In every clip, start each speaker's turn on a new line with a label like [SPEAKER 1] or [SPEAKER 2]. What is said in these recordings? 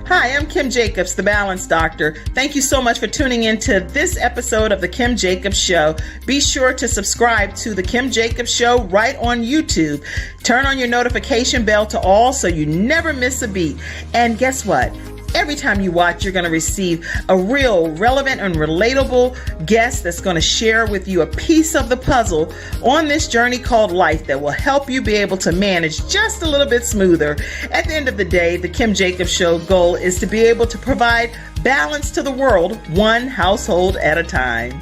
[SPEAKER 1] Hi, I'm Kim Jacobs, the Balance Doctor. Thank you so much for tuning in to this episode of The Kim Jacobs Show. Be sure to subscribe to The Kim Jacobs Show right on YouTube. Turn on your notification bell to all so you never miss a beat. And guess what? Every time you watch, you're going to receive a real relevant and relatable guest that's going to share with you a piece of the puzzle on this journey called life that will help you be able to manage just a little bit smoother. At the end of the day, the Kim Jacobs Show goal is to be able to provide balance to the world, one household at a time.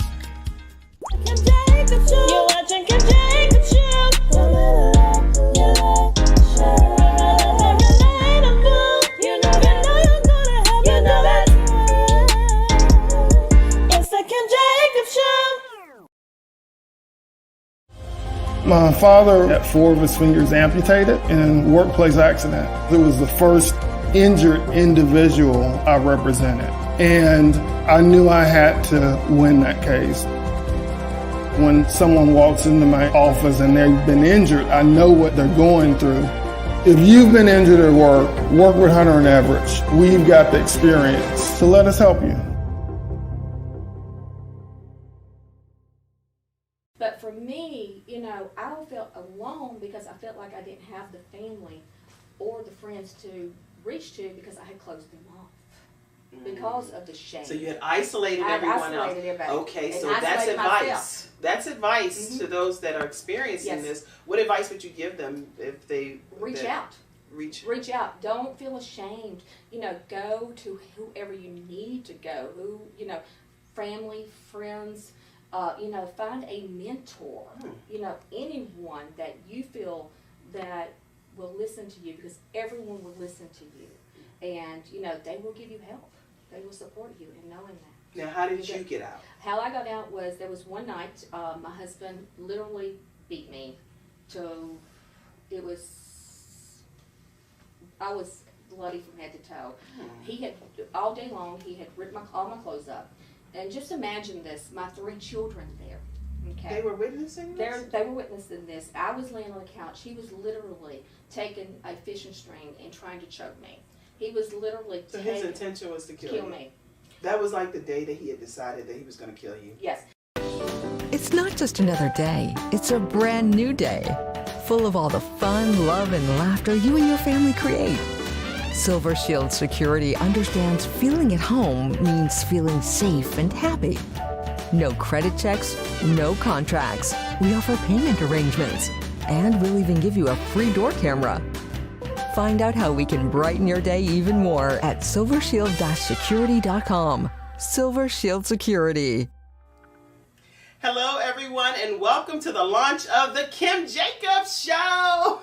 [SPEAKER 2] Kim Jacobs Show. You're watching Kim Jacobs Show.
[SPEAKER 3] My father had 4 of his fingers amputated in a workplace accident. It was the first injured individual I represented, and I knew I had to win that case. When someone walks into my office and they've been injured, I know what they're going through. If you've been injured at work with Hunter and Everett. We've got the experience, so let us help you.
[SPEAKER 4] But for me, I felt alone because I felt like I didn't have the family or the friends to reach to because I had closed them off because of the shame.
[SPEAKER 1] So you had isolated everyone else.
[SPEAKER 4] Everybody.
[SPEAKER 1] Okay,
[SPEAKER 4] And
[SPEAKER 1] so that's advice.
[SPEAKER 4] myself.
[SPEAKER 1] That's advice to those that are experiencing this. What advice would you give them if they
[SPEAKER 4] Reach out. Reach out. Don't feel ashamed. Go to whoever you need to go. Family, friends. Find a mentor, anyone that you feel that will listen to you, because everyone will listen to you. And, they will give you help. They will support you in knowing that.
[SPEAKER 1] Now, how did you get out?
[SPEAKER 4] How I got out was, there was one night, my husband literally beat me to, I was bloody from head to toe. He had, all day long, he had ripped all my clothes up. And just imagine this, my 3 children there, okay?
[SPEAKER 1] They were witnessing this?
[SPEAKER 4] They were witnessing this. I was laying on the couch. He was literally taking a fishing string and trying to choke me. He was literally
[SPEAKER 1] So his intention was to kill
[SPEAKER 4] me.
[SPEAKER 1] That was like the day that he had decided that he was going to kill you?
[SPEAKER 4] Yes.
[SPEAKER 5] It's not just another day. It's a brand new day, full of all the fun, love, and laughter you and your family create. Silver Shield Security understands feeling at home means feeling safe and happy. No credit checks, no contracts. We offer payment arrangements, and we'll even give you a free door camera. Find out how we can brighten your day even more at silvershield-security.com. Silver Shield Security.
[SPEAKER 1] Hello, everyone, and welcome to the launch of the Kim Jacobs Show.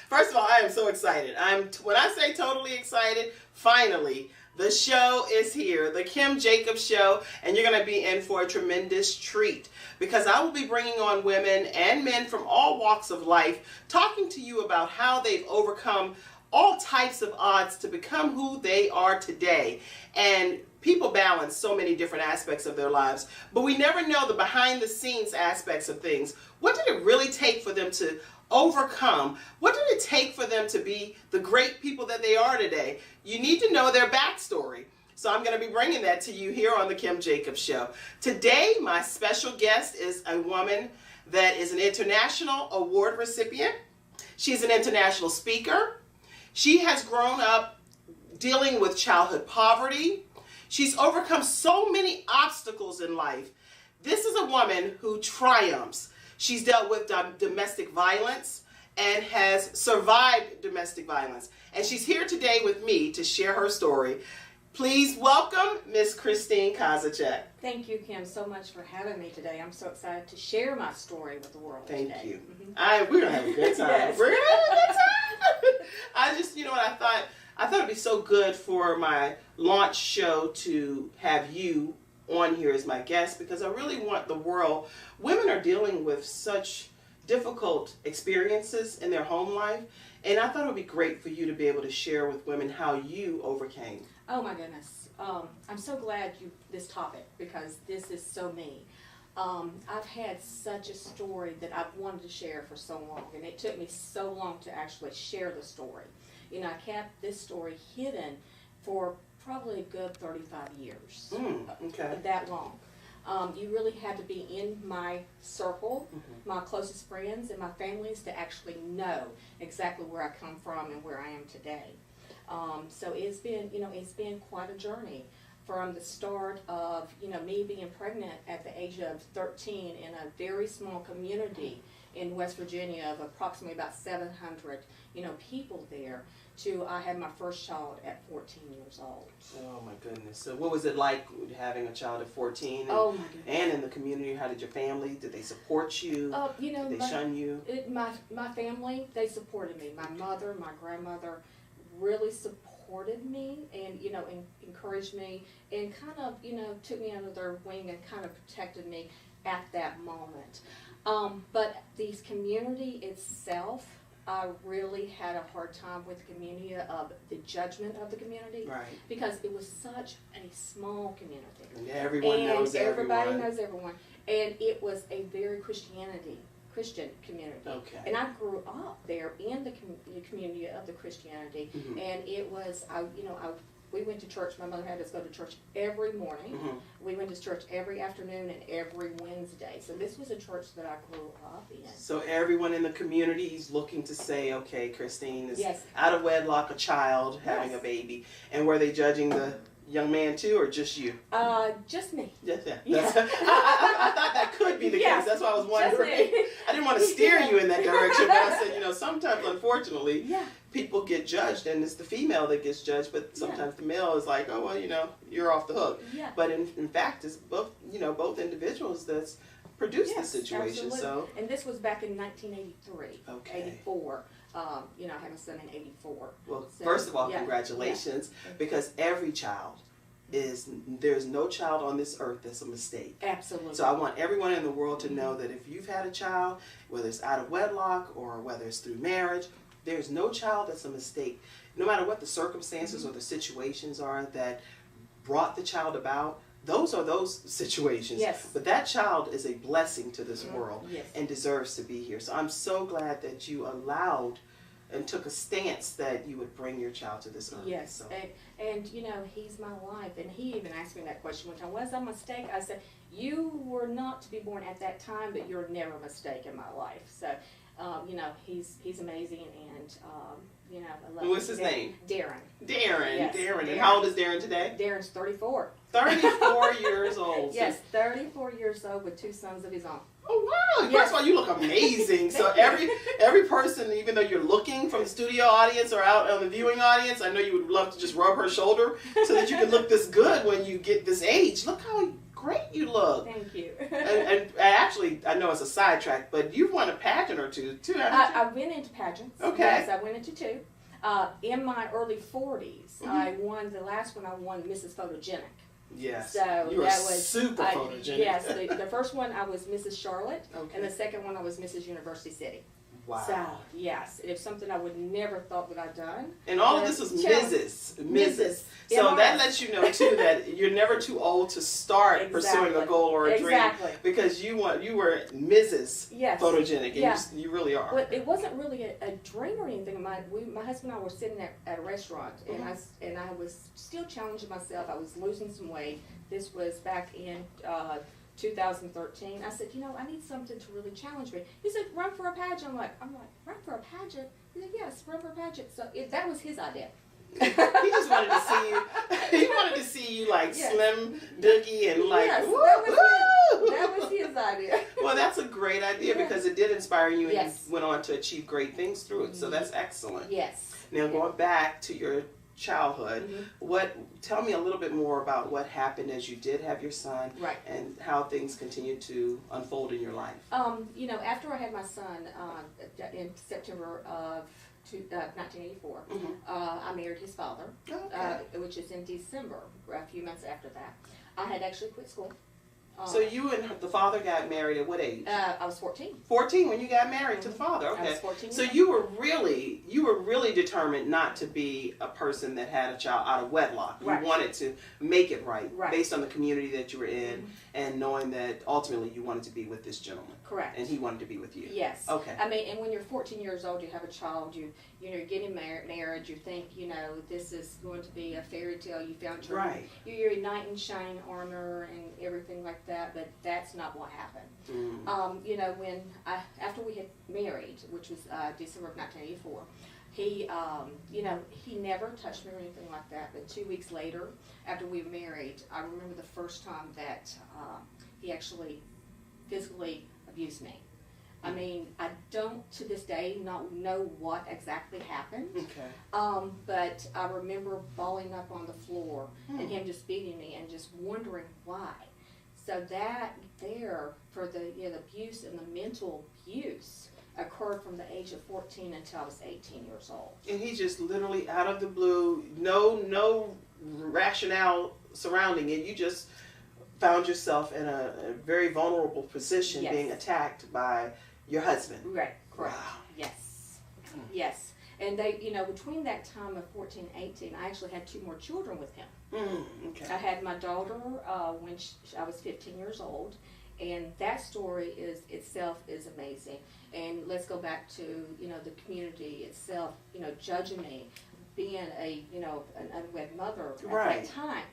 [SPEAKER 1] First of all, I am so excited. When I say totally excited, finally, the show is here, the Kim Jacobs Show, and you're going to be in for a tremendous treat because I will be bringing on women and men from all walks of life, talking to you about how they've overcome all types of odds to become who they are today. And people balance so many different aspects of their lives, but we never know the behind the scenes aspects of things. What did it really take for them to overcome? What did it take for them to be the great people that they are today? You need to know their backstory. So I'm going to be bringing that to you here on the Kim Jacobs Show. Today, my special guest is a woman that is an international award recipient. She's an international speaker. She has grown up dealing with childhood poverty. She's overcome so many obstacles in life. This is a woman who triumphs. She's dealt with domestic violence and has survived domestic violence. And she's here today with me to share her story. Please welcome Miss Christine Kozachuk.
[SPEAKER 4] Thank you, Kim, so much for having me today. I'm so excited to share my story with the world today.
[SPEAKER 1] Thank you. We're going to have a good time.
[SPEAKER 4] Yes.
[SPEAKER 1] We're going to have a good time. I just, I thought it'd be so good for my launch show to have you on here as my guest, because I really want the world, women are dealing with such difficult experiences in their home life, and I thought it would be great for you to be able to share with women how you overcame.
[SPEAKER 4] Oh my goodness. I'm so glad this topic, because this is so me. I've had such a story that I've wanted to share for so long, and it took me so long to actually share the story. I kept this story hidden for probably a good 35 years.
[SPEAKER 1] Okay.
[SPEAKER 4] That long. You really had to be in my circle, my closest friends and my families to actually know exactly where I come from and where I am today. So it's been, it's been quite a journey from the start of, me being pregnant at the age of 13 in a very small community in West Virginia of approximately about 700, people there, to I had my first child at 14 years old.
[SPEAKER 1] Oh my goodness. So what was it like having a child at 14? And,
[SPEAKER 4] Oh my goodness.
[SPEAKER 1] And in the community, how did your family, did they support you? Did they shun you?
[SPEAKER 4] My family, they supported me. My mother, my grandmother really supported me and, encouraged me and kind of, took me under their wing and kind of protected me at that moment. But the community itself, I really had a hard time with the community of the judgment of the community.
[SPEAKER 1] Right.
[SPEAKER 4] Because it was such a small community.
[SPEAKER 1] And everyone knows
[SPEAKER 4] everybody
[SPEAKER 1] everyone.
[SPEAKER 4] knows everyone. And it was a very Christian community.
[SPEAKER 1] Okay.
[SPEAKER 4] And I grew up there in the community of the Christianity. And it was, we went to church. My mother had us go to church every morning. We went to church every afternoon and every Wednesday. So this was a church that I grew up in.
[SPEAKER 1] So everyone in the community is looking to say, okay, Christine is
[SPEAKER 4] Yes.
[SPEAKER 1] out of wedlock, a child, having
[SPEAKER 4] Yes.
[SPEAKER 1] a baby. And were they judging the young man too, or just you?
[SPEAKER 4] Just me.
[SPEAKER 1] Yes, yeah.
[SPEAKER 4] Yeah.
[SPEAKER 1] I thought that could be the
[SPEAKER 4] Yeah.
[SPEAKER 1] case. That's why I was
[SPEAKER 4] Just
[SPEAKER 1] wondering.
[SPEAKER 4] me.
[SPEAKER 1] I didn't want to steer you in that direction, but I said, sometimes, unfortunately,
[SPEAKER 4] Yeah.
[SPEAKER 1] people get judged, and it's the female that gets judged, but sometimes the male is like, oh, well, you're off the hook.
[SPEAKER 4] Yeah.
[SPEAKER 1] But in fact, it's both, both individuals that's produced
[SPEAKER 4] Yes,
[SPEAKER 1] the situation.
[SPEAKER 4] absolutely.
[SPEAKER 1] So,
[SPEAKER 4] And this was back in 1983,
[SPEAKER 1] Okay.
[SPEAKER 4] 84. I had a son in 84.
[SPEAKER 1] well,
[SPEAKER 4] So,
[SPEAKER 1] first of all,
[SPEAKER 4] yeah,
[SPEAKER 1] congratulations,
[SPEAKER 4] yeah.
[SPEAKER 1] because every child there's no child on this earth that's a mistake.
[SPEAKER 4] Absolutely.
[SPEAKER 1] So I want everyone in the world to know that if you've had a child, whether it's out of wedlock or whether it's through marriage, there's no child that's a mistake. No matter what the circumstances or the situations are that brought the child about, those are those situations.
[SPEAKER 4] Yes.
[SPEAKER 1] But that child is a blessing to this world
[SPEAKER 4] Yes.
[SPEAKER 1] and deserves to be here. So I'm so glad that you allowed and took a stance that you would bring your child to this earth.
[SPEAKER 4] Yes,
[SPEAKER 1] So.
[SPEAKER 4] and he's my life, and he even asked me that question one time. Was I a mistake? I said, you were not to be born at that time, but you're never a mistake in my life. So, he's amazing, and I love him.
[SPEAKER 1] What's his name?
[SPEAKER 4] Darren.
[SPEAKER 1] Darren.
[SPEAKER 4] Yes,
[SPEAKER 1] Darren. And
[SPEAKER 4] Darren.
[SPEAKER 1] how old is Darren today?
[SPEAKER 4] Darren's 34.
[SPEAKER 1] 34 years old. So-
[SPEAKER 4] Yes, 34 years old with 2 sons of his own.
[SPEAKER 1] Oh wow!
[SPEAKER 4] Yes.
[SPEAKER 1] First of all, you look amazing. So
[SPEAKER 4] Thank
[SPEAKER 1] every person, even though you're looking from the studio audience or out on the viewing audience, I know you would love to just rub her shoulder so that you can look this good when you get this age. Look how great you look.
[SPEAKER 4] Thank you.
[SPEAKER 1] And actually, I know it's a sidetrack, but you've won a pageant or two too, haven't you?
[SPEAKER 4] I went into pageants.
[SPEAKER 1] Okay.
[SPEAKER 4] Yes, I went into 2. In my early 40s, I won the last one. I won Mrs. Photogenic.
[SPEAKER 1] Yes.
[SPEAKER 4] So
[SPEAKER 1] you were
[SPEAKER 4] that was
[SPEAKER 1] super photogenic.
[SPEAKER 4] Yes, the first one I was Mrs. Charlotte,
[SPEAKER 1] Okay.
[SPEAKER 4] and the second one I was Mrs. University City.
[SPEAKER 1] Wow.
[SPEAKER 4] So yes, it was something I would never thought that I'd done.
[SPEAKER 1] And all of this was Mrs.
[SPEAKER 4] Mrs.
[SPEAKER 1] So
[SPEAKER 4] MRS.
[SPEAKER 1] that lets you know too that you're never too old to start pursuing a
[SPEAKER 4] Exactly.
[SPEAKER 1] goal or a
[SPEAKER 4] Exactly.
[SPEAKER 1] dream, because you were Mrs.
[SPEAKER 4] Yes.
[SPEAKER 1] Photogenic, and
[SPEAKER 4] Yeah.
[SPEAKER 1] you really are.
[SPEAKER 4] But it wasn't really a dream or anything. My husband and I were sitting at a restaurant, and I was still challenging myself. I was losing some weight. This was back in 2013. I said, I need something to really challenge me. He said, run for a pageant. I'm like, run for a pageant? He said, yes, run for a pageant. So that was his idea.
[SPEAKER 1] He just wanted to see you. He wanted to see you like
[SPEAKER 4] Yes.
[SPEAKER 1] slim, dookie, and like.
[SPEAKER 4] Yes,
[SPEAKER 1] woo,
[SPEAKER 4] that
[SPEAKER 1] woo.
[SPEAKER 4] was his idea.
[SPEAKER 1] Well, that's a great idea because it did inspire you, and
[SPEAKER 4] Yes.
[SPEAKER 1] you went on to achieve great things through it. So that's excellent.
[SPEAKER 4] Yes.
[SPEAKER 1] Now going back to your childhood,
[SPEAKER 4] Mhm.
[SPEAKER 1] tell me a little bit more about what happened as you did have your son,
[SPEAKER 4] Right.
[SPEAKER 1] and how things continued to unfold in your life.
[SPEAKER 4] After I had my son in September of 1984, I married his father,
[SPEAKER 1] Okay.
[SPEAKER 4] which is in December, a few months after that. I had actually quit school.
[SPEAKER 1] So you and the father got married at what age?
[SPEAKER 4] I was 14.
[SPEAKER 1] 14 when you got married to the father. Okay.
[SPEAKER 4] I was 14.
[SPEAKER 1] So you were really determined not to be a person that had a child out of wedlock.
[SPEAKER 4] Right.
[SPEAKER 1] You wanted to make it right,
[SPEAKER 4] Right.
[SPEAKER 1] based on the community that you were in, and knowing that ultimately you wanted to be with this gentleman.
[SPEAKER 4] Correct.
[SPEAKER 1] And he wanted to be with you.
[SPEAKER 4] Yes.
[SPEAKER 1] Okay.
[SPEAKER 4] I mean, and when you're 14 years old, you have a child, you know, you're getting married, you think, you know, this is going to be a fairy tale. You found your,
[SPEAKER 1] Right.
[SPEAKER 4] your knight in shine armor and everything like that, but that's not what happened. You know, after we had married, which was December of 1984, he, you know, he never touched me or anything like that, but 2 weeks later, after we were married, I remember the first time that he actually physically abused me. I mean, I don't to this day not know what exactly happened.
[SPEAKER 1] Okay.
[SPEAKER 4] But I remember balling up on the floor and him just beating me and just wondering why. So that there for the abuse and the mental abuse occurred from the age of 14 until I was 18 years old.
[SPEAKER 1] And he just literally out of the blue, no rationale surrounding it. You just found yourself in a very vulnerable position,
[SPEAKER 4] Yes.
[SPEAKER 1] being attacked by your husband.
[SPEAKER 4] Right, correct.
[SPEAKER 1] Wow.
[SPEAKER 4] Yes. Yes. And they, you know, between that time of 14, 18, I actually had 2 more children with him.
[SPEAKER 1] Okay.
[SPEAKER 4] I had my daughter when I was 15 years old, and that story itself is amazing. And let's go back to, you know, the community itself, you know, judging me, being an unwed mother at
[SPEAKER 1] Right.
[SPEAKER 4] that time.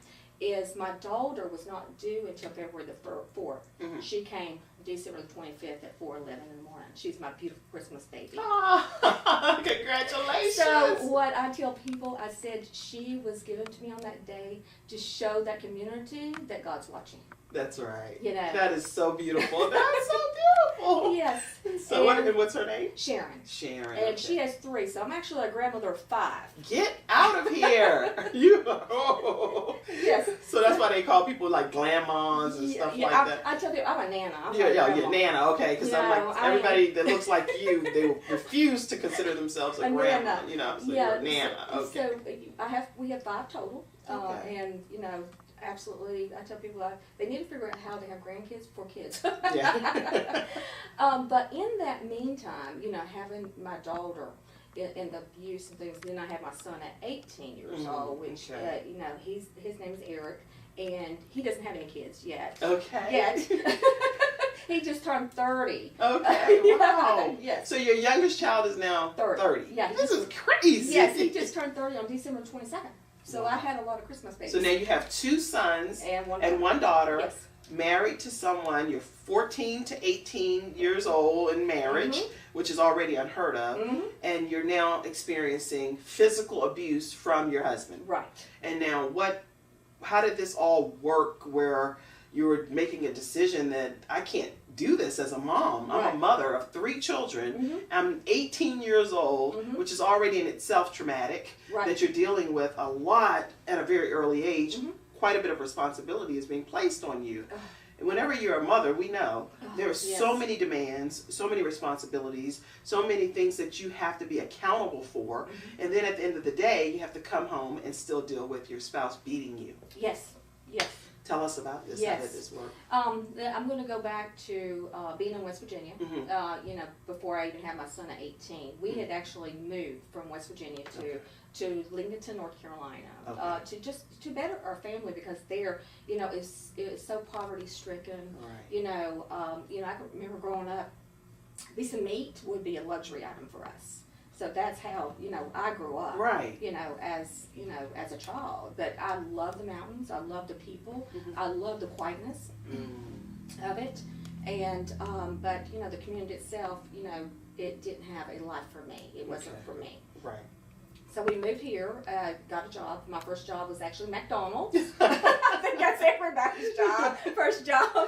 [SPEAKER 4] Is my daughter was not due until February the 4th. She came December the 25th at 4:11 in the morning. She's my beautiful Christmas baby.
[SPEAKER 1] Oh, congratulations.
[SPEAKER 4] So what I tell people, I said she was given to me on that day to show that community that God's watching.
[SPEAKER 1] That's right.
[SPEAKER 4] You know.
[SPEAKER 1] That is so beautiful. That's so beautiful.
[SPEAKER 4] Yes.
[SPEAKER 1] So
[SPEAKER 4] And
[SPEAKER 1] what's her name?
[SPEAKER 4] Sharon.
[SPEAKER 1] Sharon.
[SPEAKER 4] And
[SPEAKER 1] okay.
[SPEAKER 4] she has 3, so I'm actually a grandmother of 5.
[SPEAKER 1] Get out of here. You. Oh.
[SPEAKER 4] Yes.
[SPEAKER 1] So that's why they call people like grandmas and stuff like that.
[SPEAKER 4] I tell people I'm a nana. I'm not a
[SPEAKER 1] Yeah,
[SPEAKER 4] grandma.
[SPEAKER 1] Nana, okay, because I'm
[SPEAKER 4] No,
[SPEAKER 1] like,
[SPEAKER 4] I
[SPEAKER 1] everybody that looks like you, they refuse to consider themselves a grandma,
[SPEAKER 4] Nana.
[SPEAKER 1] you know, so
[SPEAKER 4] Yeah,
[SPEAKER 1] you're a Nana, okay.
[SPEAKER 4] So we have 5 total,
[SPEAKER 1] Okay.
[SPEAKER 4] and you know, absolutely, I tell people they need to figure out how to have grandkids for kids.
[SPEAKER 1] Yeah.
[SPEAKER 4] But in that meantime, you know, having my daughter in the abuse and things, then I have my son at 18 years old, which
[SPEAKER 1] okay.
[SPEAKER 4] you know, his name is Eric, and he doesn't have any kids yet.
[SPEAKER 1] Okay.
[SPEAKER 4] Yet. He just turned 30.
[SPEAKER 1] Okay, wow.
[SPEAKER 4] Yes.
[SPEAKER 1] So your youngest child is now 30.
[SPEAKER 4] Yeah.
[SPEAKER 1] This is crazy.
[SPEAKER 4] Yes, he just turned 30 on December 22nd. So I had a lot of Christmas babies.
[SPEAKER 1] So now you have 2 sons
[SPEAKER 4] and
[SPEAKER 1] one daughter,
[SPEAKER 4] Yes.
[SPEAKER 1] married to someone, you're 14 to 18 years old in marriage, which is already unheard of, and you're now experiencing physical abuse from your husband.
[SPEAKER 4] Right.
[SPEAKER 1] And now how did this all work where you were making a decision that I can't do this as a mom? I'm a mother of 3 children. I'm 18 years old, which is already in itself traumatic, that you're dealing with a lot at a very early age. Quite a bit of responsibility is being placed on you. And whenever you're a mother, we know there are so many demands, so many responsibilities, so many things that you have to be accountable for. And then at the end of the day, you have to come home and still deal with your spouse beating you.
[SPEAKER 4] Yes. Yes.
[SPEAKER 1] Tell us about this.
[SPEAKER 4] Yes.
[SPEAKER 1] How did this work?
[SPEAKER 4] I'm going to go back to being in West Virginia. You know, before I even had my son at 18, we had actually moved from West Virginia to Lincoln, North Carolina, to better our family, because there, you know, is so poverty stricken. You know, I can remember growing up, a piece of meat would be a luxury item for us. So that's how, you know, I grew up.
[SPEAKER 1] Right.
[SPEAKER 4] You know, as a child. But I love the mountains. I love the people. I love the quietness of it. And but you know, the community itself, you know, it didn't have a life for me. It wasn't for me.
[SPEAKER 1] Right.
[SPEAKER 4] So we moved here, got a job. My first job was actually McDonald's. I think that's everybody's job. First job.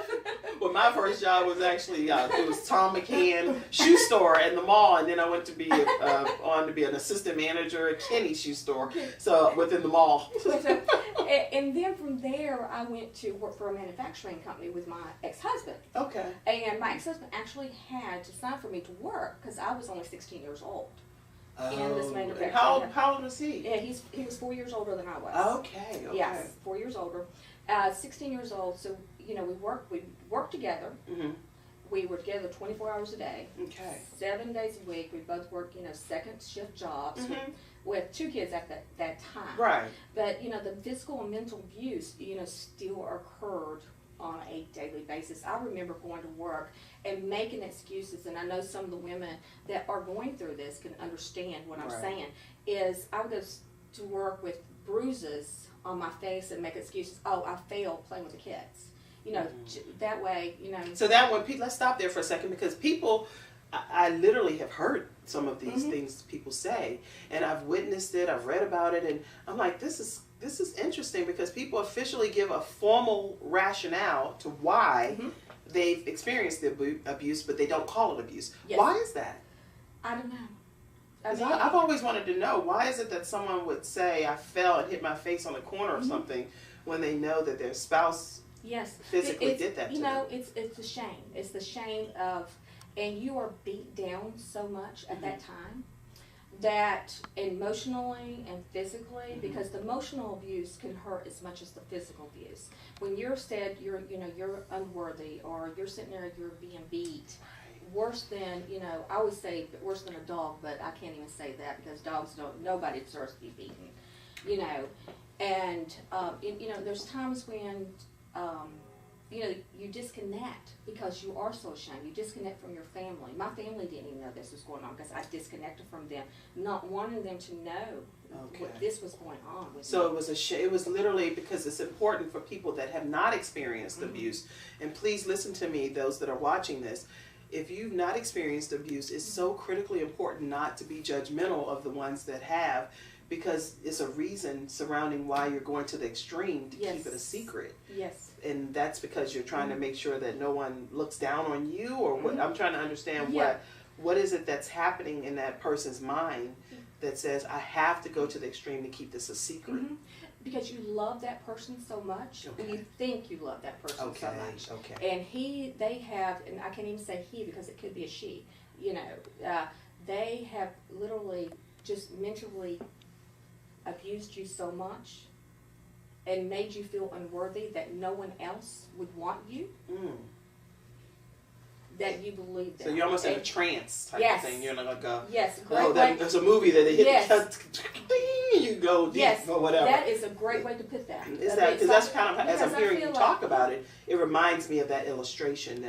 [SPEAKER 1] Well, my first job was actually it was Tom McCann shoe store in the mall, and then I went to be on to be an assistant manager at Kenny's shoe store, so within the mall.
[SPEAKER 4] And then from there, I went to work for a manufacturing company with my ex-husband.
[SPEAKER 1] Okay.
[SPEAKER 4] And my ex-husband actually had to sign for me to work because I was only 16 years old. In this manufacturing.
[SPEAKER 1] How old was he?
[SPEAKER 4] Yeah, he was 4 years older than I was.
[SPEAKER 1] Okay.
[SPEAKER 4] Yes, 4 years older. 16 years old. So you know, we worked together. We were together 24 hours a day.
[SPEAKER 1] Okay.
[SPEAKER 4] 7 days a week. We both worked, you know, second shift jobs with 2 kids at that time.
[SPEAKER 1] Right.
[SPEAKER 4] But you know, the physical and mental abuse, you know, still occurred on a daily basis. I remember going to work and making excuses, and I know some of the women that are going through this can understand what I'm saying, is I would go to work with bruises on my face and make excuses. Oh, I failed playing with the kids. You know, that way, you know.
[SPEAKER 1] So that when people, let's stop there for a second, because people, I literally have heard some of these things people say, and I've witnessed it, I've read about it, and I'm like, this is interesting, because people officially give a formal rationale to why they've experienced the abuse, but they don't call it abuse.
[SPEAKER 4] Yes.
[SPEAKER 1] Why is that?
[SPEAKER 4] I don't know.
[SPEAKER 1] Because I've always wanted to know, why is it that someone would say, I fell and hit my face on the corner or something, when they know that their spouse physically did that to them?
[SPEAKER 4] It's the shame. It's the shame of, and you are beat down so much at that time, that emotionally and physically, because the emotional abuse can hurt as much as the physical abuse. When you're said you're unworthy, or you're sitting there, you're being beat, worse than, I always say worse than a dog, but I can't even say that, because dogs nobody deserves to be beaten, and there's times when you disconnect because you are so ashamed. You disconnect from your family. My family didn't even know this was going on, because I disconnected from them, not wanting them to know what this was going on with
[SPEAKER 1] So
[SPEAKER 4] me.
[SPEAKER 1] it was literally, because it's important for people that have not experienced abuse, and please listen to me, those that are watching this. If you've not experienced abuse, it's so critically important not to be judgmental of the ones that have, because it's a reason surrounding why you're going to the extreme to keep it a secret.
[SPEAKER 4] Yes.
[SPEAKER 1] And that's because you're trying to make sure that no one looks down on you, or what. I'm trying to understand what is it that's happening in that person's mind that says, I have to go to the extreme to keep this a secret.
[SPEAKER 4] Because you love that person so much, and you think you love that person so much. And they have, and I can't even say he, because it could be a she, they have literally just mentally abused you so much and made you feel unworthy that no one else would want you, that you believe that.
[SPEAKER 1] So you're almost in a trance type of thing. You're like there's a movie that they hit the cut, you go deep or whatever.
[SPEAKER 4] That is a great way to put that.
[SPEAKER 1] Is that, because that's kind of, as I'm hearing you talk about it, it reminds me of that illustration.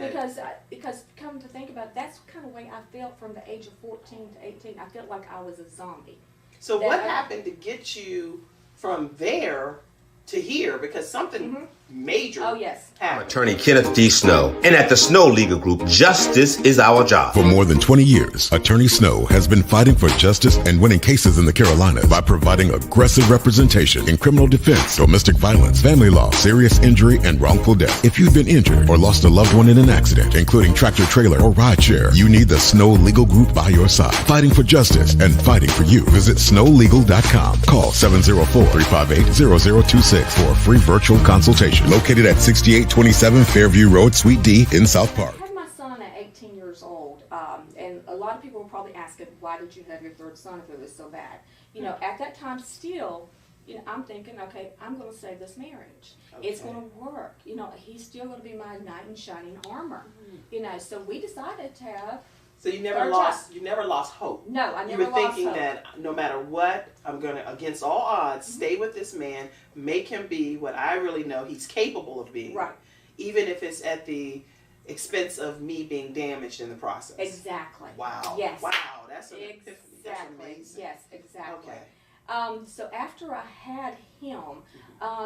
[SPEAKER 4] Because come to think about it, that's the kind of way I felt from the age of 14 to 18. I felt like I was a zombie.
[SPEAKER 1] So what happened to get you from there to here? Because something major happened.
[SPEAKER 6] I'm attorney Kenneth D. Snow, and at the Snow Legal Group, justice is our job.
[SPEAKER 7] For more than 20 years, Attorney Snow has been fighting for justice and winning cases in the Carolinas by providing aggressive representation in criminal defense, domestic violence, family law, serious injury, and wrongful death. If you've been injured or lost a loved one in an accident, including tractor trailer or rideshare, you need the Snow Legal Group by your side, fighting for justice and fighting for you. Visit snowlegal.com. Call 704-358-0026 for a free virtual consultation. Located at 6827 Fairview Road, Suite D in South Park.
[SPEAKER 4] I had my son at 18 years old, and a lot of people were probably asking, why did you have your third son if it was so bad? At that time still, I'm thinking, okay, I'm going to save this marriage. It's going to work. He's still going to be my knight in shining armor. So we decided to have.
[SPEAKER 1] So you never lost hope.
[SPEAKER 4] No, I never lost hope.
[SPEAKER 1] You were thinking that no matter what, I'm going to, against all odds, stay with this man, make him be what I really know he's capable of being.
[SPEAKER 4] Right.
[SPEAKER 1] Even if it's at the expense of me being damaged in the process.
[SPEAKER 4] Exactly.
[SPEAKER 1] Wow.
[SPEAKER 4] Yes.
[SPEAKER 1] Wow. That's an epiphany. That's amazing.
[SPEAKER 4] Yes, exactly.
[SPEAKER 1] Okay.
[SPEAKER 4] So after I had him,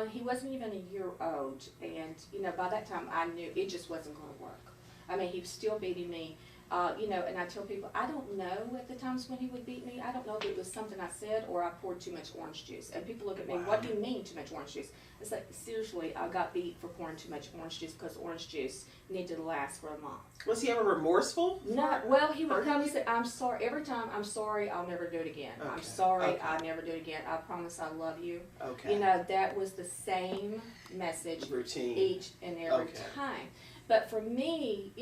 [SPEAKER 4] he wasn't even a year old, and by that time I knew it just wasn't going to work. I mean, he was still beating me. And I tell people, I don't know at the times when he would beat me. I don't know if it was something I said or I poured too much orange juice. And people look at me, what do you mean too much orange juice? It's like, seriously, I got beat for pouring too much orange juice, because orange juice needed to last for a month.
[SPEAKER 1] Was he ever remorseful?
[SPEAKER 4] No. Well, he would come and say, I'm sorry. Every time, I'm sorry, I'll never do it again.
[SPEAKER 1] Okay.
[SPEAKER 4] I'm sorry, I'll never do it again. I promise I love you.
[SPEAKER 1] Okay.
[SPEAKER 4] That was the same message
[SPEAKER 1] routine
[SPEAKER 4] each and every time. But for me,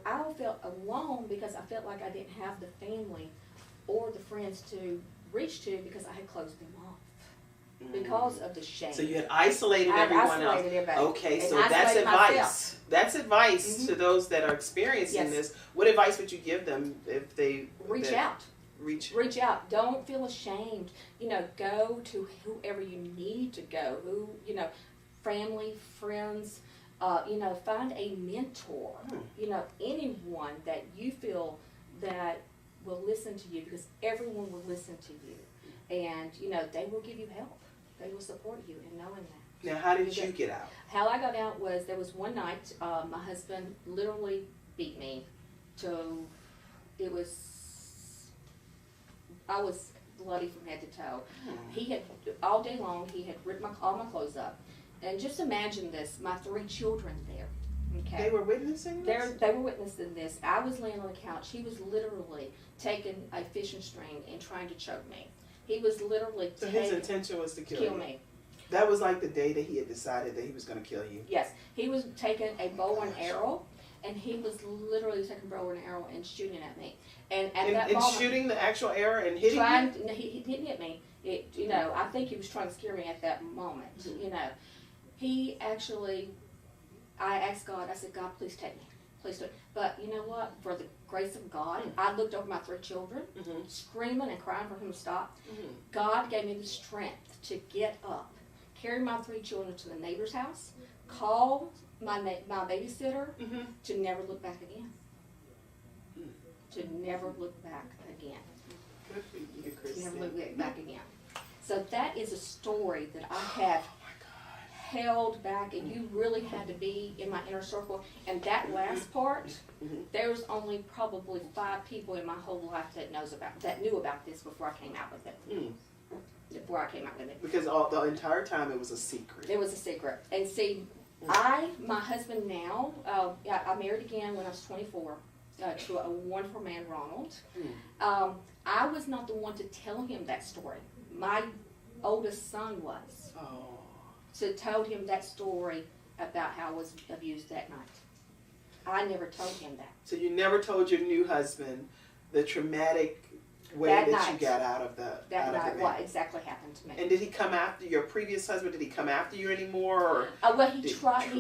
[SPEAKER 4] I felt alone, because I felt like I didn't have the family or the friends to reach to, because I had closed them off because of the shame.
[SPEAKER 1] So you had isolated everyone else.
[SPEAKER 4] Everybody.
[SPEAKER 1] Okay,
[SPEAKER 4] And
[SPEAKER 1] so that's advice.
[SPEAKER 4] myself.
[SPEAKER 1] That's advice to those that are experiencing this. What advice would you give them if they
[SPEAKER 4] reach out? Reach out. Don't feel ashamed. Go to whoever you need to go. Family, friends. Find a mentor, anyone that you feel that will listen to you, because everyone will listen to you. And, they will give you help. They will support you in knowing that.
[SPEAKER 1] Now, how did you get out?
[SPEAKER 4] How I got out was, there was one night, my husband literally beat me to, I was bloody from head to toe. He had, all day long, he had ripped all my clothes up. And just imagine this, my 3 children there. Okay.
[SPEAKER 1] They were witnessing this?
[SPEAKER 4] They were witnessing this. I was laying on the couch. He was literally taking a fishing string and trying to choke me. He was literally
[SPEAKER 1] So his intention was to kill
[SPEAKER 4] me.
[SPEAKER 1] That was like the day that he had decided that he was going to kill you?
[SPEAKER 4] Yes. He was taking a bow and arrow, and he was literally taking a bow and arrow and shooting at me. And at that moment,
[SPEAKER 1] shooting the actual arrow and hitting you?
[SPEAKER 4] No, he didn't hit me. I think he was trying to scare me at that moment. He actually, I asked God, I said, God, please take me. Please do it. But you know what? For the grace of God, I looked over my 3 children, screaming and crying for him to stop. God gave me the strength to get up, carry my 3 children to the neighbor's house, call my babysitter, to never look back again. To never look back again.
[SPEAKER 1] Good for you, Christine.
[SPEAKER 4] Never look back again. So that is a story that I have held back, and you really had to be in my inner circle. And that last part, there was only probably 5 people in my whole life that knew about this before I came out with it. Before I came out with it.
[SPEAKER 1] Because the entire time it was a secret.
[SPEAKER 4] It was a secret. And see, my husband now, I married again when I was 24 to a wonderful man, Ronald. I was not the one to tell him that story. My oldest son was. So told him that story about how I was abused that night. I never told him that.
[SPEAKER 1] So you never told your new husband the traumatic way that you got out of
[SPEAKER 4] that night, what exactly happened to me.
[SPEAKER 1] And did he come after your previous husband? Did he come after you anymore? Or
[SPEAKER 4] well, he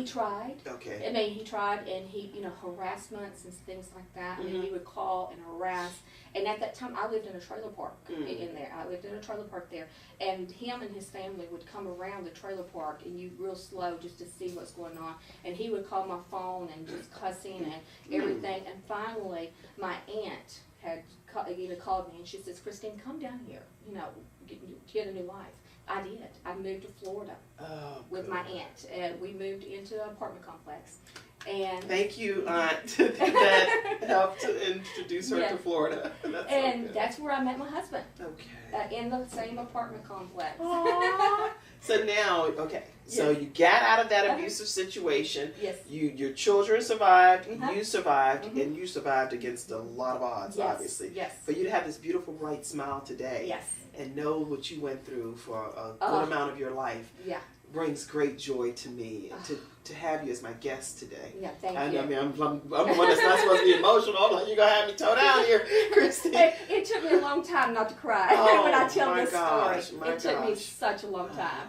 [SPEAKER 4] tried.
[SPEAKER 1] Okay.
[SPEAKER 4] I mean, he tried, and he, harassments and things like that. And he would call and harass. And at that time, I lived in a trailer park in there. I lived in a trailer park there. And him and his family would come around the trailer park, and you real slow just to see what's going on. And he would call my phone and just cussing and everything. And finally, my aunt had called me, and she says, Christine, come down here, get a new life. I did. I moved to Florida with my aunt, and we moved into an apartment complex. And
[SPEAKER 1] thank you, Aunt, that helped to introduce her to Florida.
[SPEAKER 4] That's where I met my husband.
[SPEAKER 1] Okay.
[SPEAKER 4] In the same apartment complex.
[SPEAKER 1] So now, so you got out of that abusive situation.
[SPEAKER 4] Yes.
[SPEAKER 1] Your children survived, you survived, and you survived against a lot of odds, obviously.
[SPEAKER 4] Yes.
[SPEAKER 1] But you have this beautiful, bright smile today.
[SPEAKER 4] Yes.
[SPEAKER 1] And know what you went through for a good amount of your life.
[SPEAKER 4] Yeah.
[SPEAKER 1] Brings great joy to me to have you as my guest today.
[SPEAKER 4] Yeah, thank you.
[SPEAKER 1] I mean, I'm the one that's not supposed to be emotional. I'm like, you're going to have me toe down here, Christy.
[SPEAKER 4] It took me a long time not to cry when I tell this story. It took me such a long time.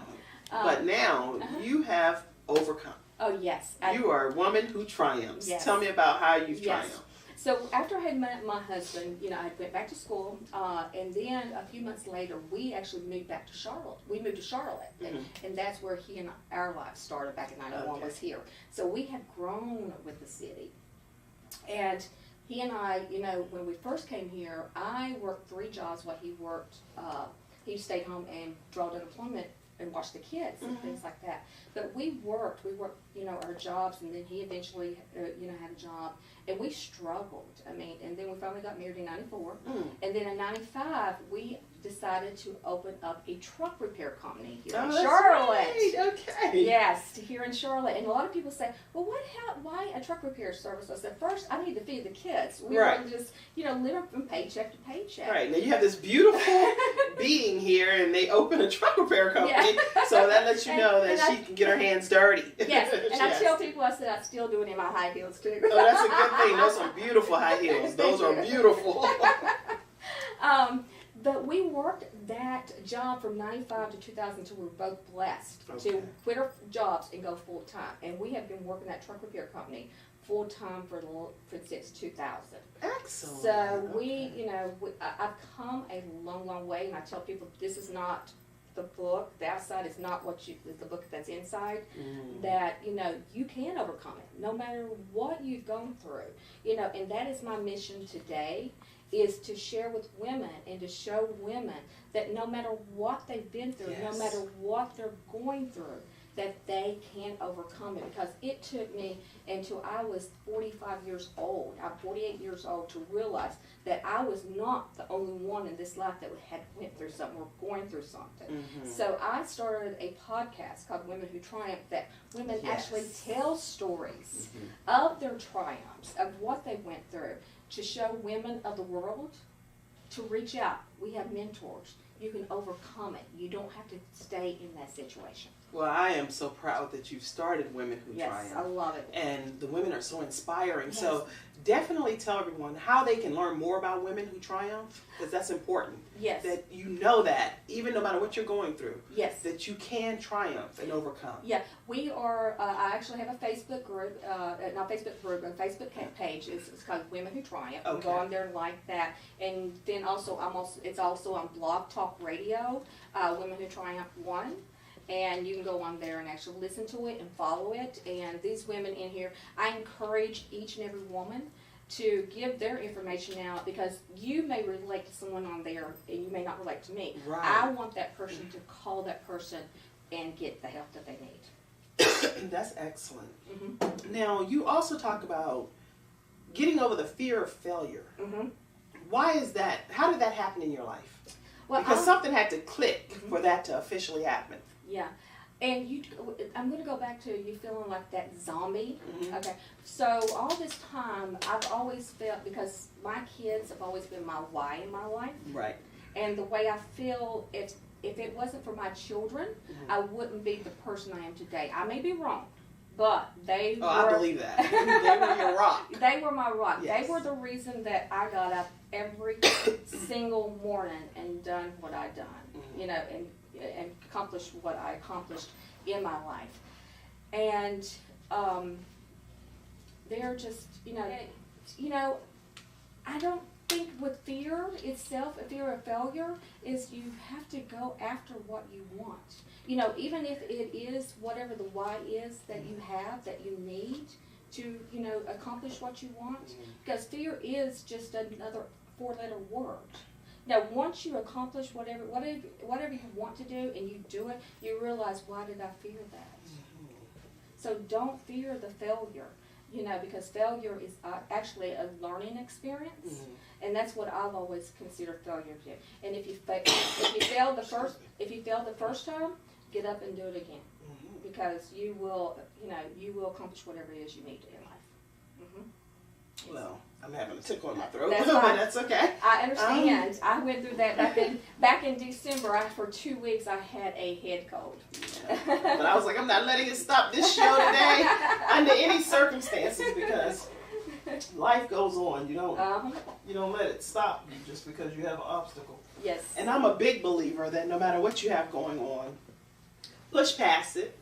[SPEAKER 1] But now you have overcome.
[SPEAKER 4] Oh, yes.
[SPEAKER 1] You are a woman who triumphs.
[SPEAKER 4] Yes.
[SPEAKER 1] Tell me about how you've triumphed.
[SPEAKER 4] So after I had met my husband, I went back to school, and then a few months later, we actually moved back to Charlotte. We moved to Charlotte, and that's where he and our life started back in '91. Was here. So we had grown with the city, and he and I, when we first came here, I worked 3 jobs while he worked. He stayed home and drawed unemployment and watched the kids and things like that. But we worked, our jobs, and then he eventually, had a job, and we struggled. I mean, and then we finally got married in '94, and then in '95 we decided to open up a truck repair company here in Charlotte.
[SPEAKER 1] Right. Okay.
[SPEAKER 4] Yes, here in Charlotte. And a lot of people say, well, why a truck repair service? I said, first, I need to feed the kids. We want to just, live from paycheck to paycheck.
[SPEAKER 1] Right. Now you have this beautiful being here, and they open a truck repair company, so that lets you know that she can get her hands dirty.
[SPEAKER 4] Yes, and I tell people, I said, I still do it in my high heels, too.
[SPEAKER 1] Oh, that's a good thing. Those are beautiful high heels. Those are beautiful.
[SPEAKER 4] But we worked that job from '95 to 2002. We were both blessed to quit our jobs and go full time. And we have been working that truck repair company full time since 2000.
[SPEAKER 1] Excellent.
[SPEAKER 4] So I've come a long, long way, and I tell people this is not the book, the outside is not the book that's inside, that, you can overcome it no matter what you've gone through, and that is my mission today, is to share with women and to show women that no matter what they've been through, no matter what they're going through, that they can overcome it. Because it took me until I was 45 years old, I'm 48 years old, to realize that I was not the only one in this life that had went through something or going through something. So I started a podcast called Women Who Triumph, that women actually tell stories of their triumphs, of what they went through, to show women of the world to reach out. We have mentors. You can overcome it. You don't have to stay in that situation.
[SPEAKER 1] Well, I am so proud that you've started Women Who Triumph.
[SPEAKER 4] Yes, I love it.
[SPEAKER 1] And the women are so inspiring.
[SPEAKER 4] Yes.
[SPEAKER 1] So definitely tell everyone how they can learn more about Women Who Triumph, because that's important.
[SPEAKER 4] Yes.
[SPEAKER 1] That you know that, even no matter what you're going through,
[SPEAKER 4] Yes.
[SPEAKER 1] that you can triumph and overcome.
[SPEAKER 4] Yeah, we are, I actually have a Facebook group, not Facebook group, a Facebook page. It's called Women Who Triumph. You go on there and like that. And then also, it's also on Blog Talk Radio, Women Who Triumph 1. And you can go on there and actually listen to it and follow it. And these women in here, I encourage each and every woman to give their information out, because you may relate to someone on there and you may not relate to me.
[SPEAKER 1] Right.
[SPEAKER 4] I want that person to call that person and get the help that they need.
[SPEAKER 1] That's excellent. Now, you also talk about getting over the fear of failure. Why is that? How did that happen in your life?
[SPEAKER 4] Well,
[SPEAKER 1] Because something had to click for that to officially happen.
[SPEAKER 4] Yeah. And I'm going to go back to you feeling like that zombie. Okay. So all this time, I've always felt, because my kids have always been my why in my life.
[SPEAKER 1] Right.
[SPEAKER 4] And the way I feel, if it wasn't for my children, I wouldn't be the person I am today. I may be wrong, but they were.
[SPEAKER 1] I believe that. They were your rock.
[SPEAKER 4] They were my rock.
[SPEAKER 1] Yes.
[SPEAKER 4] They were the reason that I got up every single morning and done what I done, and accomplished what I accomplished in my life. And they're just, I don't think with fear itself, a fear of failure, is you have to go after what you want. Even if it is whatever the why is that you have, that you need to, accomplish what you want. Because fear is just another 4-letter word. Now, once you accomplish whatever you want to do and you do it, you realize, why did I fear that? So don't fear the failure, because failure is actually a learning experience, and that's what I've always considered failure to. And if you fail the first time, get up and do it again, because you will accomplish whatever it is you need in life.
[SPEAKER 1] Well, I'm having a tickle in my throat,
[SPEAKER 4] That's
[SPEAKER 1] but
[SPEAKER 4] fine.
[SPEAKER 1] that's okay.
[SPEAKER 4] I understand. I went through that back in December. For 2 weeks, I had a head cold.
[SPEAKER 1] But I was like, I'm not letting it stop this show today under any circumstances, because life goes on. You don't let it stop you just because you have an obstacle.
[SPEAKER 4] Yes.
[SPEAKER 1] And I'm a big believer that no matter what you have going on, push past it.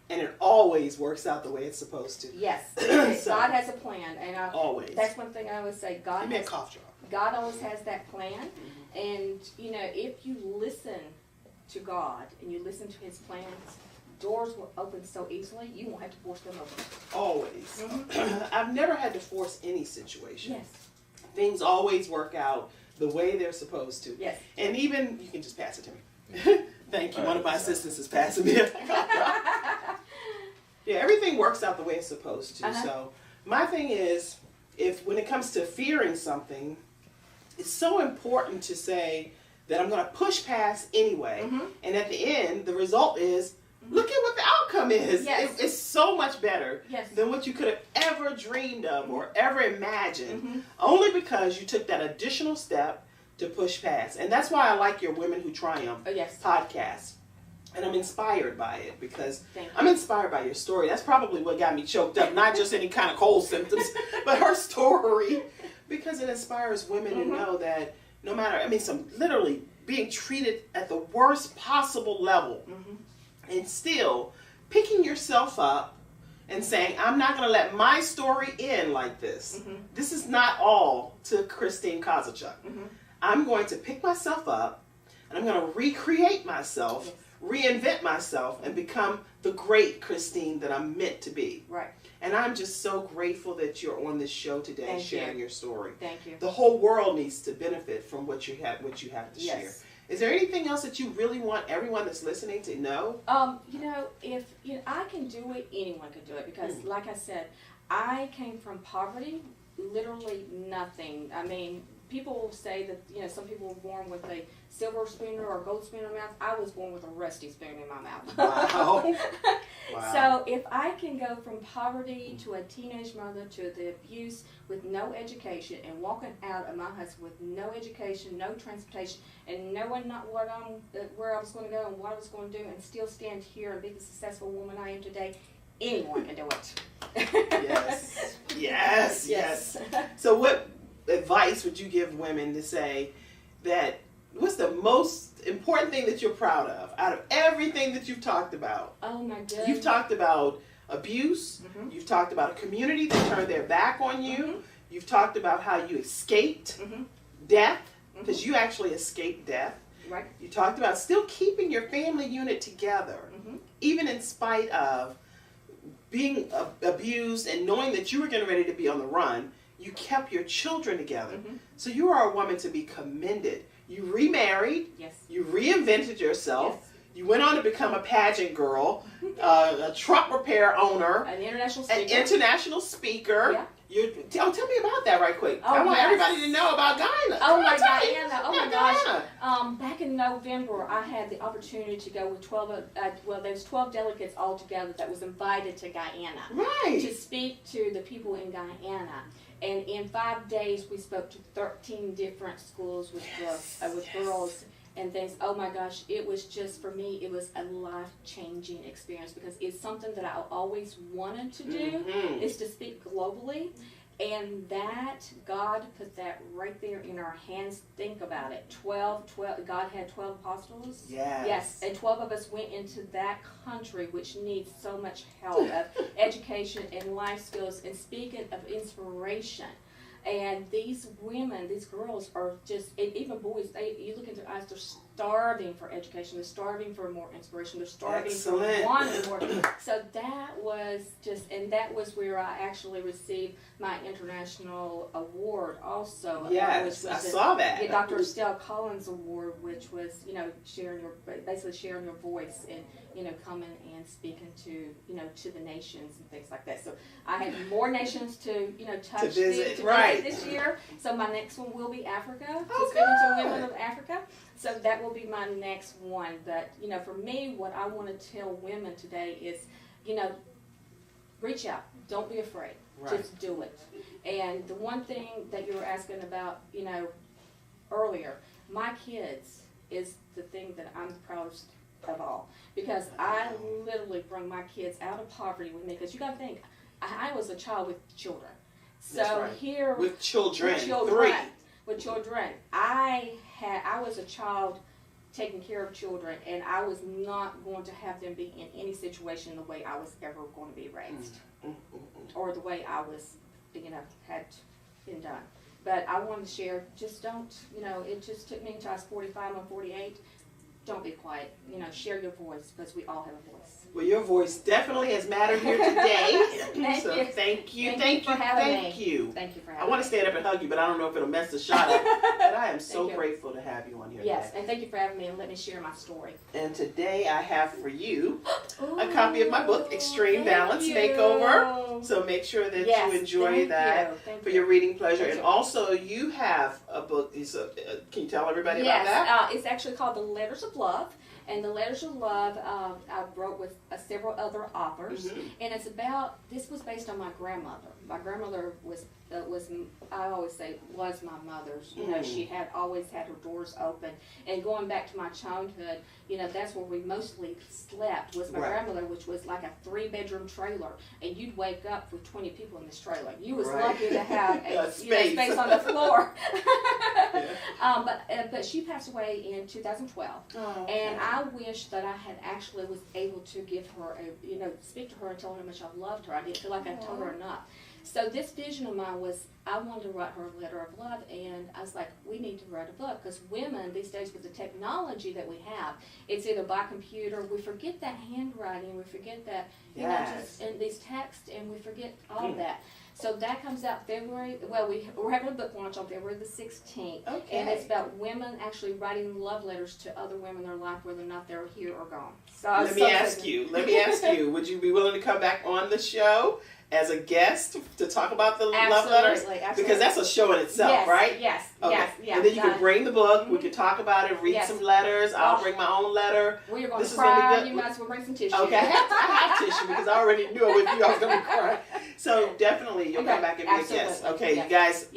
[SPEAKER 1] And it always works out the way it's supposed to.
[SPEAKER 4] Yes.
[SPEAKER 1] So,
[SPEAKER 4] God has a plan, and
[SPEAKER 1] always.
[SPEAKER 4] That's one thing I always say.
[SPEAKER 1] Give me a cough drop.
[SPEAKER 4] God always has that plan, and if you listen to God and you listen to His plans, doors will open so easily. You won't have to force them open.
[SPEAKER 1] Always. I've never had to force any situation.
[SPEAKER 4] Yes.
[SPEAKER 1] Things always work out the way they're supposed to.
[SPEAKER 4] Yes.
[SPEAKER 1] And even, you can just pass it to me. Thank you. One of my assistants is passing me a cough drop. Yeah, everything works out the way it's supposed to. So my thing is, when it comes to fearing something, it's so important to say that I'm going to push past anyway. And at the end, the result is, look at what the outcome is.
[SPEAKER 4] Yes.
[SPEAKER 1] It's so much better
[SPEAKER 4] Yes.
[SPEAKER 1] than what you could have ever dreamed of or ever imagined, only because you took that additional step to push past. And that's why I like your Women Who Triumph podcast. And I'm inspired by it, because I'm inspired by your story. That's probably what got me choked up, not just any kind of cold symptoms, but her story, because it inspires women to know that no matter, literally being treated at the worst possible level, and still picking yourself up and saying, I'm not going to let my story end like this. This is not all to Christine Kozachuk. I'm going to pick myself up. and I'm going to recreate myself, reinvent myself, and become the great Christine that I'm meant to be.
[SPEAKER 4] Right.
[SPEAKER 1] And I'm just so grateful that you're on this show today,
[SPEAKER 4] Thank
[SPEAKER 1] sharing
[SPEAKER 4] you.
[SPEAKER 1] your story.
[SPEAKER 4] Thank you.
[SPEAKER 1] The whole world needs to benefit from what you have to
[SPEAKER 4] Yes.
[SPEAKER 1] share. Is there anything else that you really want everyone that's listening to know?
[SPEAKER 4] If I can do it, anyone can do it, because like I said, I came from poverty, literally nothing. I mean, people say that, some people were born with a silver spoon or a gold spoon in their mouth. I was born with a rusty spoon in my mouth.
[SPEAKER 1] Wow. Wow.
[SPEAKER 4] So if I can go from poverty to a teenage mother to the abuse with no education, and walking out of my house with no education, no transportation, and knowing not where I was going to go and what I was going to do, and still stand here and be the successful woman I am today, anyone can do it.
[SPEAKER 1] Yes. Yes. Yes. So what advice would you give women to say that, what's the most important thing that you're proud of out of everything that you've talked about?
[SPEAKER 4] Oh my goodness.
[SPEAKER 1] You've talked about abuse. You've talked about a community that turned their back on you. You've talked about how you escaped death, because you actually escaped death.
[SPEAKER 4] Right.
[SPEAKER 1] You talked about still keeping your family unit together, even in spite of being abused and knowing that you were getting ready to be on the run. You kept your children together. So you are a woman to be commended. You remarried.
[SPEAKER 4] Yes.
[SPEAKER 1] You reinvented yourself.
[SPEAKER 4] Yes.
[SPEAKER 1] You went on to become a pageant girl, a truck repair owner,
[SPEAKER 4] An international speaker.
[SPEAKER 1] an international speaker.
[SPEAKER 4] Yeah.
[SPEAKER 1] Tell me about that right quick.
[SPEAKER 4] Oh,
[SPEAKER 1] I want
[SPEAKER 4] yes.
[SPEAKER 1] everybody to know about Guyana.
[SPEAKER 4] Oh my
[SPEAKER 1] Guyana.
[SPEAKER 4] Oh my gosh. Back in November, I had the opportunity to go with 12, there's 12 delegates all together that was invited to Guyana.
[SPEAKER 1] Right.
[SPEAKER 4] To speak to the people in Guyana. And in 5 days, we spoke to 13 different schools with girls and things. Oh my gosh, it was just, for me, it was a life-changing experience, because it's something that I always wanted to do, is to speak globally. And that, God put that right there in our hands. Think about it. 12, God had 12 apostles.
[SPEAKER 1] Yes.
[SPEAKER 4] Yes, and 12 of us went into that country, which needs so much help of education and life skills. And speaking of inspiration, and these women, these girls are just, and even boys, you look into their eyes, they're starving for education, they're starving for more inspiration, they're starving for wanting more. So that was just, and that was where I actually received my international award also.
[SPEAKER 1] Yes, I saw that.
[SPEAKER 4] The Dr. Estelle Collins Award, which was, basically sharing your voice and, coming and speaking to, to the nations and things like that. So I had more nations to, touch
[SPEAKER 1] to visit,
[SPEAKER 4] to
[SPEAKER 1] right.
[SPEAKER 4] visit this year. So my next one will be Africa,
[SPEAKER 1] Oh,
[SPEAKER 4] speaking to
[SPEAKER 1] good.
[SPEAKER 4] women of Africa. So that will be my next one. But, for me, what I want to tell women today is, reach out. Don't be afraid.
[SPEAKER 1] Right.
[SPEAKER 4] Just do it. And the one thing that you were asking about, earlier, my kids is the thing that I'm proudest of all, because I literally bring my kids out of poverty with me. Because you got to think, I was a child with children. So
[SPEAKER 1] That's right.
[SPEAKER 4] here
[SPEAKER 1] With children.
[SPEAKER 4] with children, I was a child taking care of children, and I was not going to have them be in any situation the way I was ever going to be raised, or the way I was, had been done. But I wanted to share, just don't, it just took me until I was 45, I'm 48. Don't be quiet. Share your voice, because we all have a voice.
[SPEAKER 1] Well, your voice definitely has mattered here today.
[SPEAKER 4] Thank
[SPEAKER 1] So
[SPEAKER 4] you.
[SPEAKER 1] Thank you.
[SPEAKER 4] Thank you for having me.
[SPEAKER 1] Thank you.
[SPEAKER 4] Thank you for
[SPEAKER 1] I
[SPEAKER 4] having
[SPEAKER 1] want
[SPEAKER 4] me.
[SPEAKER 1] to stand up and hug you, but I don't know if it'll mess the shot up. But I am so
[SPEAKER 4] Thank you.
[SPEAKER 1] grateful to have you on here
[SPEAKER 4] Yes,
[SPEAKER 1] today.
[SPEAKER 4] and thank you for having me and let me share my story.
[SPEAKER 1] And today I have for you a copy of my book, Extreme Balance
[SPEAKER 4] you.
[SPEAKER 1] Makeover. So make sure that
[SPEAKER 4] Yes,
[SPEAKER 1] you enjoy
[SPEAKER 4] thank
[SPEAKER 1] that
[SPEAKER 4] you. Thank
[SPEAKER 1] for
[SPEAKER 4] you.
[SPEAKER 1] your reading pleasure.
[SPEAKER 4] Thank
[SPEAKER 1] And
[SPEAKER 4] you.
[SPEAKER 1] also you have a book. Can you tell everybody
[SPEAKER 4] Yes,
[SPEAKER 1] about that?
[SPEAKER 4] it's actually called The Letters of Love. And The Letters of Love, I wrote with several other authors. And it's about, this was based on my grandmother. My grandmother was I always say, was my mother's. She had always had her doors open. And going back to my childhood, that's where we mostly slept, was my
[SPEAKER 1] Right.
[SPEAKER 4] grandmother, which was like a 3-bedroom trailer. And you'd wake up with 20 people in this trailer. You was
[SPEAKER 1] Right.
[SPEAKER 4] lucky to have a
[SPEAKER 1] Space.
[SPEAKER 4] space on the floor.
[SPEAKER 1] Yeah.
[SPEAKER 4] But she passed away in 2012.
[SPEAKER 1] Oh,
[SPEAKER 4] And I wish that I had actually was able to give her speak to her and tell her how much I loved her. I didn't feel like I told her enough. So this vision of mine was, I wanted to write her a letter of love, and I was like, we need to write a book, because women these days with the technology that we have, it's either by computer, we forget that handwriting, we forget that, you know, just in these texts, and we forget all of that. So that comes out February, well, we're having a book launch on February the 16th.
[SPEAKER 1] Okay.
[SPEAKER 4] And it's about women actually writing love letters to other women in their life, whether or not they're here or gone. So
[SPEAKER 1] let me ask you, would you be willing to come back on the show as a guest to talk about the love letters?
[SPEAKER 4] Absolutely.
[SPEAKER 1] Because that's a show in itself, right?
[SPEAKER 4] Yes,
[SPEAKER 1] Okay.
[SPEAKER 4] yes.
[SPEAKER 1] And then you can bring the book, we can talk about it, read some letters, I'll bring my own letter.
[SPEAKER 4] We're going
[SPEAKER 1] This
[SPEAKER 4] to
[SPEAKER 1] is gonna be
[SPEAKER 4] cry,
[SPEAKER 1] good.
[SPEAKER 4] you might as well bring some tissue.
[SPEAKER 1] Okay, I have tissue because I already knew with you I was going to be crying. So definitely you'll come back and be a guest. Okay, you guys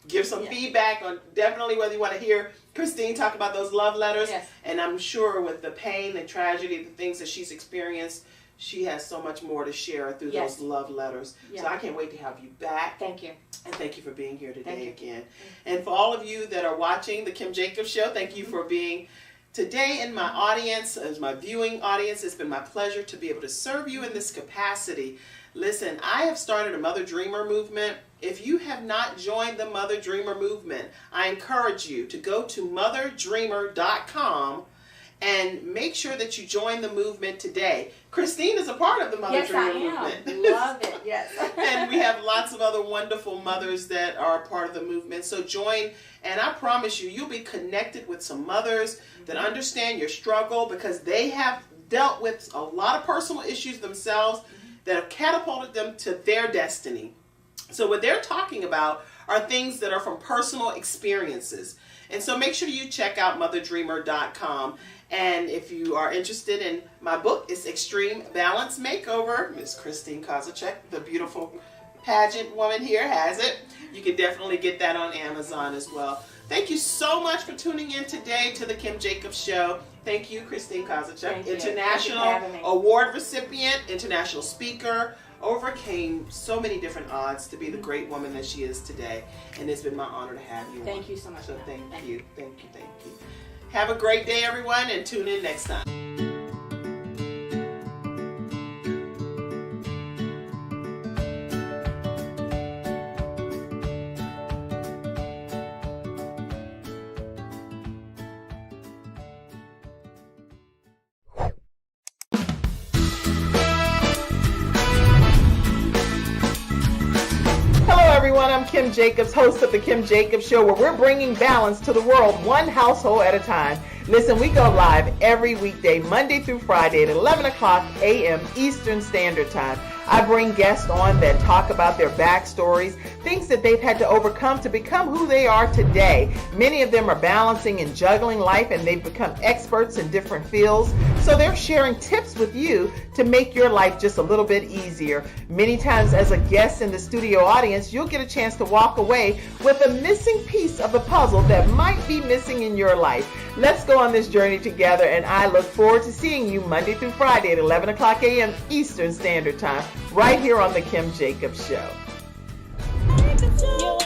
[SPEAKER 1] give some feedback on definitely whether you want to hear Christine talk about those love letters.
[SPEAKER 4] Yes.
[SPEAKER 1] And I'm sure with the pain and tragedy, the things that she's experienced, she has so much more to share through those love letters. So I can't wait to have you back.
[SPEAKER 4] Thank you.
[SPEAKER 1] And thank you for being here today again. And for all of you that are watching the Kim Jacobs Show, thank you for being today in my audience, as my viewing audience. It's been my pleasure to be able to serve you in this capacity. Listen, I have started a Mother Dreamer movement. If you have not joined the Mother Dreamer movement, I encourage you to go to motherdreamer.com and make sure that you join the movement today. Christine is a part of the Mother Dreamer movement.
[SPEAKER 4] Love it, yes.
[SPEAKER 1] And we have lots of other wonderful mothers that are a part of the movement. So join, and I promise you, you'll be connected with some mothers that understand your struggle, because they have dealt with a lot of personal issues themselves that have catapulted them to their destiny. So what they're talking about are things that are from personal experiences. And so make sure you check out motherdreamer.com. And if you are interested in my book, it's Extreme Balance Makeover. Miss Christine Kozachuk, the beautiful pageant woman here, has it. You can definitely get that on Amazon as well. Thank you so much for tuning in today to the Kim Jacobs Show. Thank you, Christine Kozachuk, international award recipient, international speaker, overcame so many different odds to be the great woman that she is today. And it's been my honor to have you.
[SPEAKER 4] Thank you so much.
[SPEAKER 1] So thank you. Have a great day, everyone, and tune in next time. Hello, everyone. I'm Kim Jacobs, host of the Kim Jacobs Show, where we're bringing balance to the world, one household at a time. Listen, we go live every weekday, Monday through Friday at 11 o'clock a.m. Eastern Standard Time. I bring guests on that talk about their backstories, things that they've had to overcome to become who they are today. Many of them are balancing and juggling life, and they've become experts in different fields. So they're sharing tips with you to make your life just a little bit easier. Many times as a guest in the studio audience, you'll get a chance to walk away with a missing piece of the puzzle that might be missing in your life. Let's go on this journey together, and I look forward to seeing you Monday through Friday at 11 o'clock a.m. Eastern Standard Time, right here on the Kim Jacobs Show.
[SPEAKER 2] You